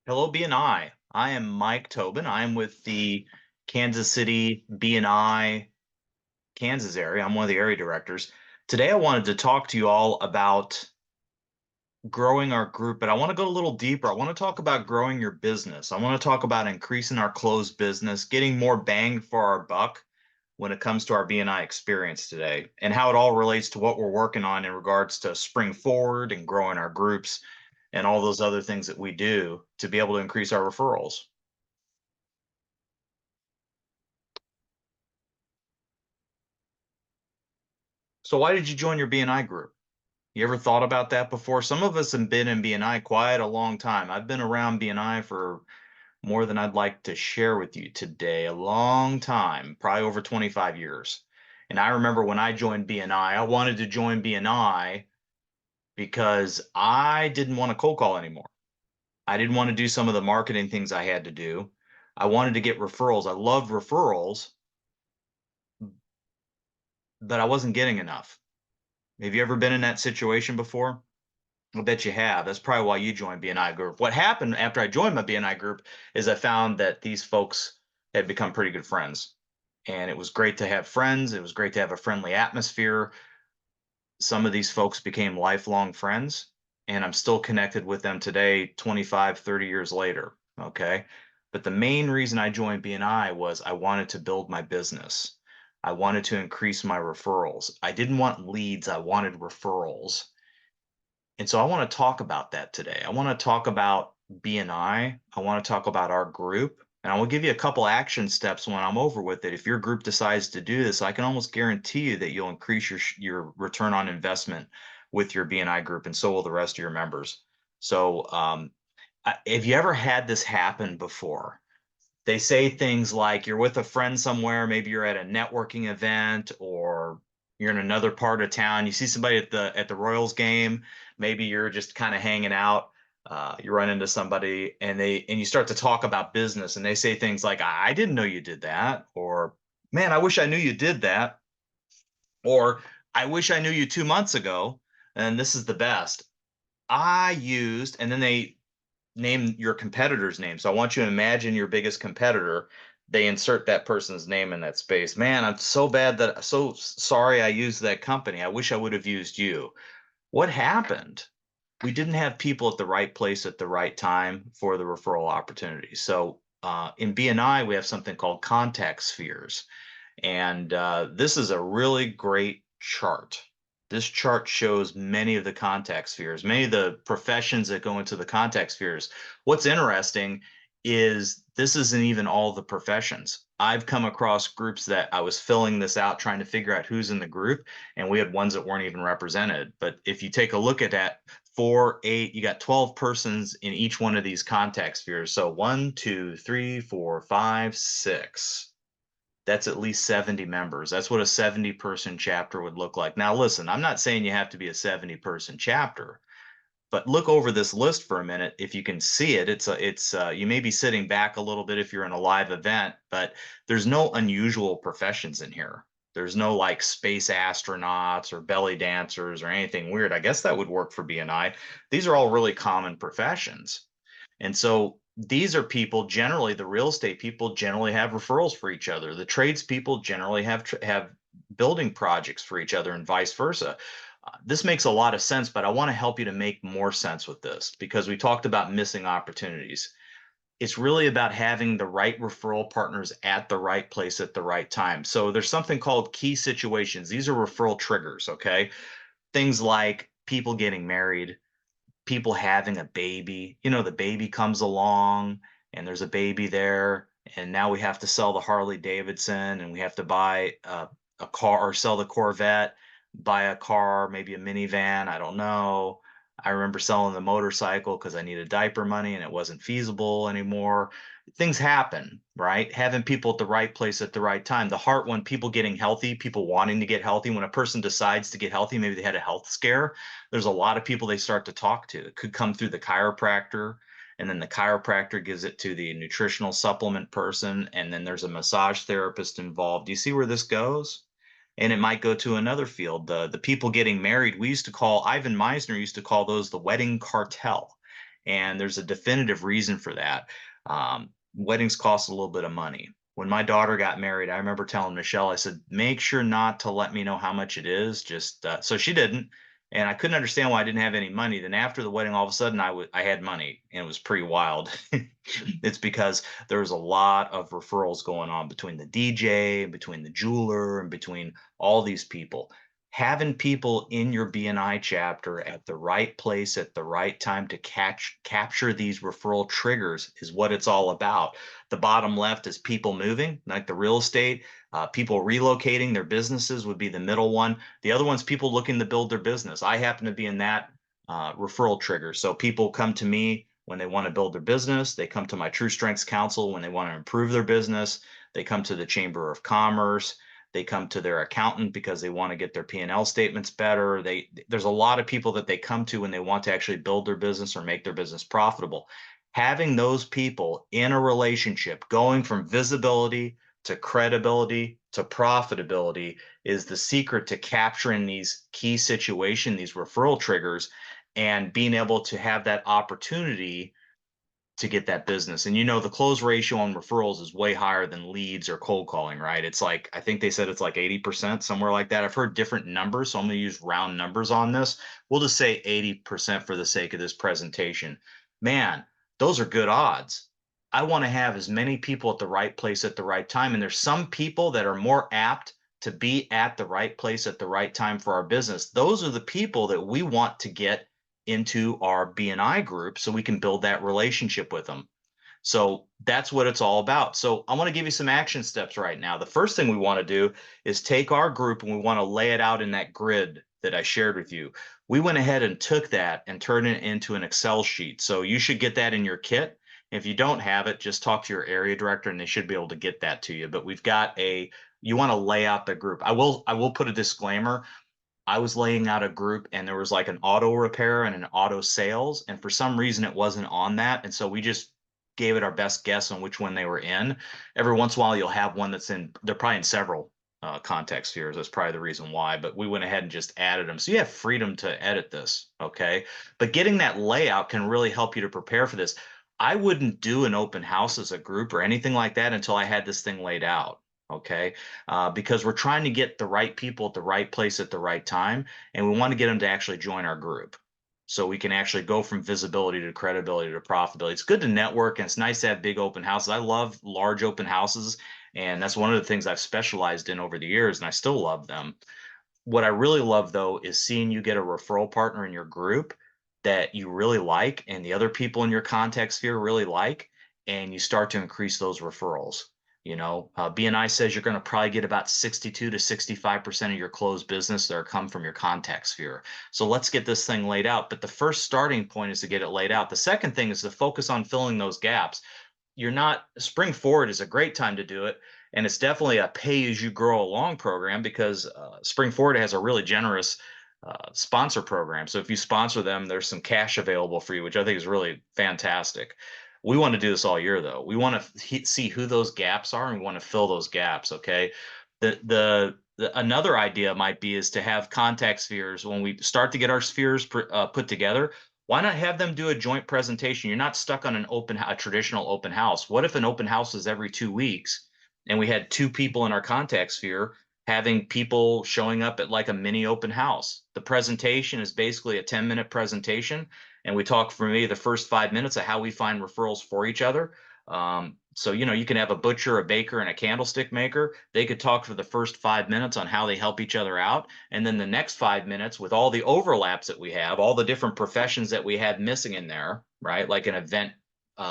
Hello, BNI. I am Mike Tobin. I am with the Kansas City BNI Kansas area. I'm one of the area directors. Today, I wanted to talk to you all about growing our group, but I want to go a little deeper. I want to talk about growing your business. I want to talk about increasing our closed business, getting more bang for our buck when it comes to our BNI experience today, and how it all relates to what we're working on in regards to spring forward and growing our groups and all those other things that we do to be able to increase our referrals. So why did you join your BNI group? You ever thought about that before? Some of us have been in BNI quite a long time. I've been around BNI for more than I'd like to share with you today, a long time, probably over 25 years. And I remember when I joined BNI, I wanted to join BNI because I didn't want to cold call anymore. I didn't want to do some of the marketing things I had to do. I wanted to get referrals. I loved referrals, but I wasn't getting enough. Have you ever been in that situation before? I bet you have. That's probably why you joined BNI group. What happened after I joined my BNI group is I found that these folks had become pretty good friends. And it was great to have friends. It was great to have a friendly atmosphere. Some of these folks became lifelong friends, and I'm still connected with them today, 25, 30 years later. Okay. But the main reason I joined BNI was I wanted to build my business. I wanted to increase my referrals. I didn't want leads, I wanted referrals. And so I want to talk about that today. I want to talk about BNI. I want to talk about our group. And I will give you a couple action steps when I'm over with it. If your group decides to do this, I can almost guarantee you that you'll increase your return on investment with your BNI group, and so will the rest of your members. So, have you ever had this happen before? They say things like you're with a friend somewhere, maybe you're at a networking event or you're in another part of town, you see somebody at the Royals game, maybe you're just kind of hanging out, you run into somebody and you start to talk about business and they say things like, I didn't know you did that, or man, I wish I knew you did that, or I wish I knew you 2 months ago. And this is the best. I used, and then they name your competitor's name. So I want you to imagine your biggest competitor. They insert that person's name in that space. Man, I'm so bad that so sorry I used that company. I wish I would have used you. What happened? We didn't have people at the right place at the right time for the referral opportunity. So in BNI, we have something called contact spheres. And this is a really great chart. This chart shows many of the contact spheres, many of the professions that go into the contact spheres. What's interesting is this isn't even all the professions. I've come across groups that I was filling this out, trying to figure out who's in the group, and we had ones that weren't even represented. But if you take a look at that, 4, 8, you got 12 persons in each one of these contact spheres. So 1, 2, 3, 4, 5, 6, that's at least 70 members. That's what a 70-person chapter would look like. Now, listen, I'm not saying you have to be a 70-person chapter, but look over this list for a minute. If you can see it, you may be sitting back a little bit if you're in a live event, but there's no unusual professions in here. There's no like space astronauts or belly dancers or anything weird. I guess that would work for BNI. These are all really common professions. And so these are people, generally the real estate people generally have referrals for each other. The tradespeople generally have building projects for each other and vice versa. This makes a lot of sense, but I want to help you to make more sense with this because we talked about missing opportunities. It's really about having the right referral partners at the right place at the right time. So there's something called key situations. These are referral triggers, okay? Things like people getting married, people having a baby. The baby comes along and there's a baby there, and now we have to sell the Harley Davidson and we have to buy a car or sell the Corvette, buy a car, maybe a minivan. I don't know. I remember selling the motorcycle because I needed diaper money and it wasn't feasible anymore. Things happen, right? Having people at the right place at the right time. The heart, when people getting healthy, people wanting to get healthy, when a person decides to get healthy, maybe they had a health scare, there's a lot of people they start to talk to. It could come through the chiropractor, and then the chiropractor gives it to the nutritional supplement person, and then there's a massage therapist involved. Do you see where this goes? And it might go to another field. The people getting married, we used to call Ivan Meisner used to call those the wedding cartel. And there's a definitive reason for that. Weddings cost a little bit of money. When my daughter got married, I remember telling Michelle, I said, make sure not to let me know how much it is. Just so she didn't. And I couldn't understand why I didn't have any money. Then after the wedding, all of a sudden I had money, and it was pretty wild. It's because there was a lot of referrals going on between the DJ, between the jeweler, and between all these people. Having people in your BNI chapter at the right place at the right time to capture these referral triggers is what it's all about. The bottom left is people moving, like the real estate. People relocating their businesses would be the middle one. The other one's people looking to build their business. I happen to be in that referral trigger. So people come to me when they want to build their business. They come to my True Strengths Council when they want to improve their business. They come to the Chamber of Commerce. They come to their accountant because they want to get their P&L statements better. There's a lot of people that they come to when they want to actually build their business or make their business profitable. Having those people in a relationship, going from visibility to credibility to profitability, is the secret to capturing these key situations, these referral triggers, and being able to have that opportunity to get that business. And the close ratio on referrals is way higher than leads or cold calling, right? It's like, I think they said it's like 80%, somewhere like that. I've heard different numbers, so I'm going to use round numbers on this. We'll just say 80% for the sake of this presentation. Man, those are good odds. I want to have as many people at the right place at the right time. And there's some people that are more apt to be at the right place at the right time for our business. Those are the people that we want to get into our BNI group so we can build that relationship with them. So that's what it's all about. So I want to give you some action steps right now. The first thing we want to do is take our group and we want to lay it out in that grid that I shared with you. We went ahead and took that and turned it into an Excel sheet. So you should get that in your kit. If you don't have it, just talk to your area director and they should be able to get that to you. But you want to lay out the group. I will put a disclaimer. I was laying out a group and there was like an auto repair and an auto sales. And for some reason it wasn't on that. And so we just gave it our best guess on which one they were in. Every once in a while you'll have one they're probably in several context spheres. That's probably the reason why, but we went ahead and just added them. So you have freedom to edit this. Okay. But getting that layout can really help you to prepare for this. I wouldn't do an open house as a group or anything like that until I had this thing laid out. Okay, because we're trying to get the right people at the right place at the right time, and we want to get them to actually join our group so we can actually go from visibility to credibility to profitability. It's good to network, and it's nice to have big open houses. I love large open houses, and that's one of the things I've specialized in over the years, and I still love them. What I really love though is seeing you get a referral partner in your group that you really like and the other people in your contact sphere really like, and you start to increase those referrals. BNI says you're going to probably get about 62 to 65% of your closed business that are come from your contact sphere. So let's get this thing laid out. But the first starting point is to get it laid out. The second thing is to focus on filling those gaps. You're not Spring Forward is a great time to do it, and it's definitely a pay as you grow along program because Spring Forward has a really generous sponsor program. So if you sponsor them, there's some cash available for you, which I think is really fantastic. We want to do this all year though. We want to see who those gaps are and we want to fill those gaps. Okay. Another idea might be is to have contact spheres when we start to get our spheres put together. Why not have them do a joint presentation? You're not stuck on a traditional open house. What if an open house is every 2 weeks and we had two people in our contact sphere having people showing up at like a mini open house? The presentation is basically a 10-minute presentation. And we talk for me the first 5 minutes of how we find referrals for each other. So, you can have a butcher, a baker, and a candlestick maker. They could talk for the first 5 minutes on how they help each other out. And then the next 5 minutes, with all the overlaps that we have, all the different professions that we had missing in there, right? Like an event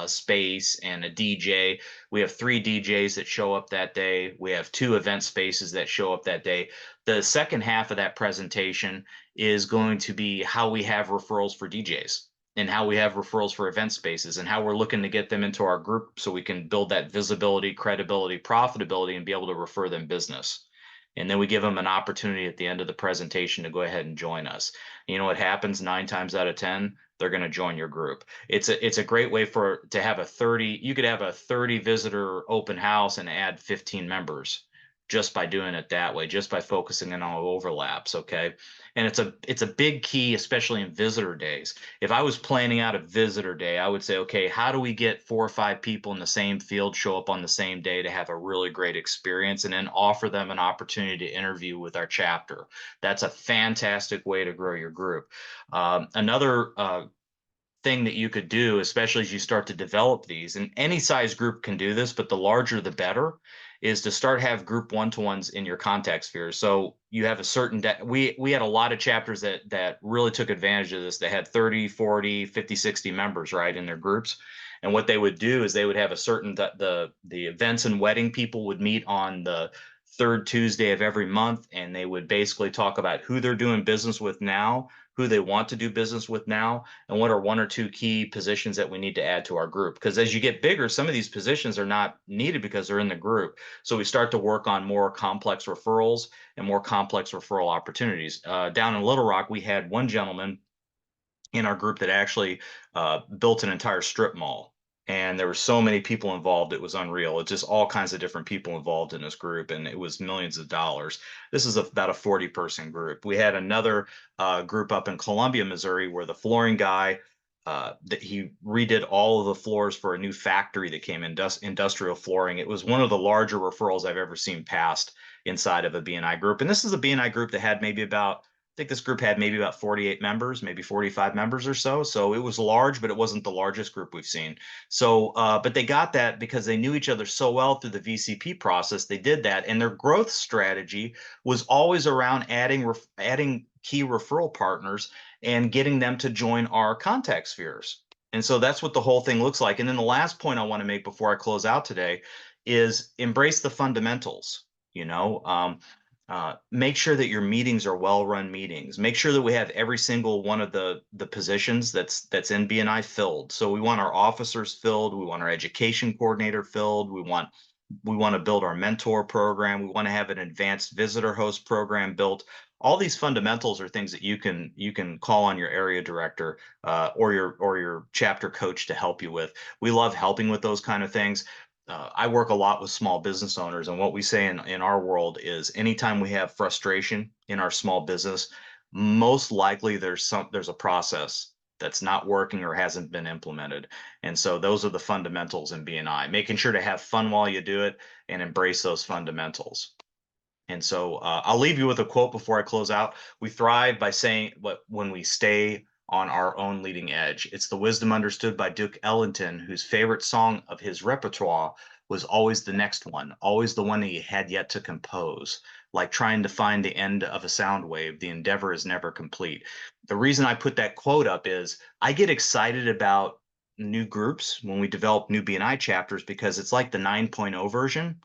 space and a DJ. We have 3 DJs that show up that day. We have 2 event spaces that show up that day. The second half of that presentation is going to be how we have referrals for DJs and how we have referrals for event spaces and how we're looking to get them into our group so we can build that visibility, credibility, profitability, and be able to refer them business. And then we give them an opportunity at the end of the presentation to go ahead and join us. You know what happens 9 times out of 10? They're going to join your group. It's a great way to have you could have a 30 visitor open house and add 15 members. just by doing it that way, just by focusing in on overlaps. Okay. And it's a big key, especially in visitor days. If I was planning out a visitor day, I would say, okay, how do we get 4 or 5 people in the same field show up on the same day to have a really great experience, and then offer them an opportunity to interview with our chapter? That's a fantastic way to grow your group. Another thing that you could do, especially as you start to develop these, and any size group can do this, but the larger the better, is to start have group one-to-ones in your contact sphere. So you have a certain we had a lot of chapters that really took advantage of this. They had 30, 40, 50, 60 members, right, in their groups. And what they would do is they would have a certain the events and wedding people would meet on the third Tuesday of every month, and they would basically talk about who they're doing business with now, who they want to do business with now, and what are 1 or 2 key positions that we need to add to our group. Because as you get bigger, some of these positions are not needed because they're in the group. So we start to work on more complex referrals and more complex referral opportunities. Down in Little Rock, we had one gentleman in our group that actually built an entire strip mall. And there were so many people involved, it was unreal. It's just all kinds of different people involved in this group, and it was millions of dollars. This is about a 40-person group. We had another group up in Columbia, Missouri, where the flooring guy that he redid all of the floors for a new factory that came in, industrial flooring. It was one of the larger referrals I've ever seen passed inside of a BNI group. And this is a BNI group that had maybe about, I think this group had maybe about 48 members, maybe 45 members or so. So it was large, but it wasn't the largest group we've seen. So, but they got that because they knew each other so well through the VCP process. They did that, and their growth strategy was always around adding key referral partners and getting them to join our contact spheres. And so that's what the whole thing looks like. And then the last point I want to make before I close out today is embrace the fundamentals. You know, make sure that your meetings are well-run meetings. Make sure that we have every single one of the positions that's in BNI filled. So we want our officers filled. We want our education coordinator filled. We want to build our mentor program. We want to have an advanced visitor host program built. All these fundamentals are things that you can call on your area director or your chapter coach to help you with. We love helping with those kind of things. I work a lot with small business owners, and what we say in our world is anytime we have frustration in our small business, most likely there's a process that's not working or hasn't been implemented. And so those are the fundamentals in BNI, making sure to have fun while you do it and embrace those fundamentals. And so I'll leave you with a quote before I close out. We thrive by saying what when we stay on our own leading edge. It's the wisdom understood by Duke Ellington, whose favorite song of his repertoire was always the next one, always the one that he had yet to compose. Like trying to find the end of a sound wave, the endeavor is never complete. The reason I put that quote up is I get excited about new groups when we develop new BNI chapters because it's like the 9.0 version,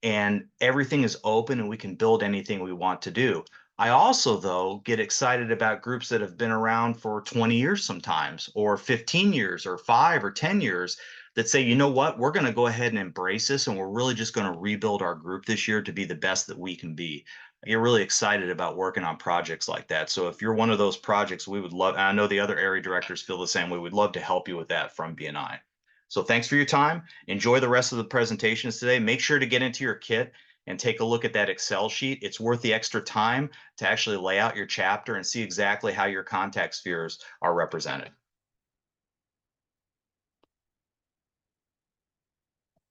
and everything is open and we can build anything we want to do. I also, though, get excited about groups that have been around for 20 years sometimes, or 15 years, or 5 or 10 years that say, you know what, we're going to go ahead and embrace this, and we're really just going to rebuild our group this year to be the best that we can be. I get really excited about working on projects like that. So if you're one of those projects, we would love, and I know the other area directors feel the same way, we'd love to help you with that from BNI. So thanks for your time. Enjoy the rest of the presentations today. Make sure to get into your kit and take a look at that Excel sheet. It's worth the extra time to actually lay out your chapter and see exactly how your contact spheres are represented.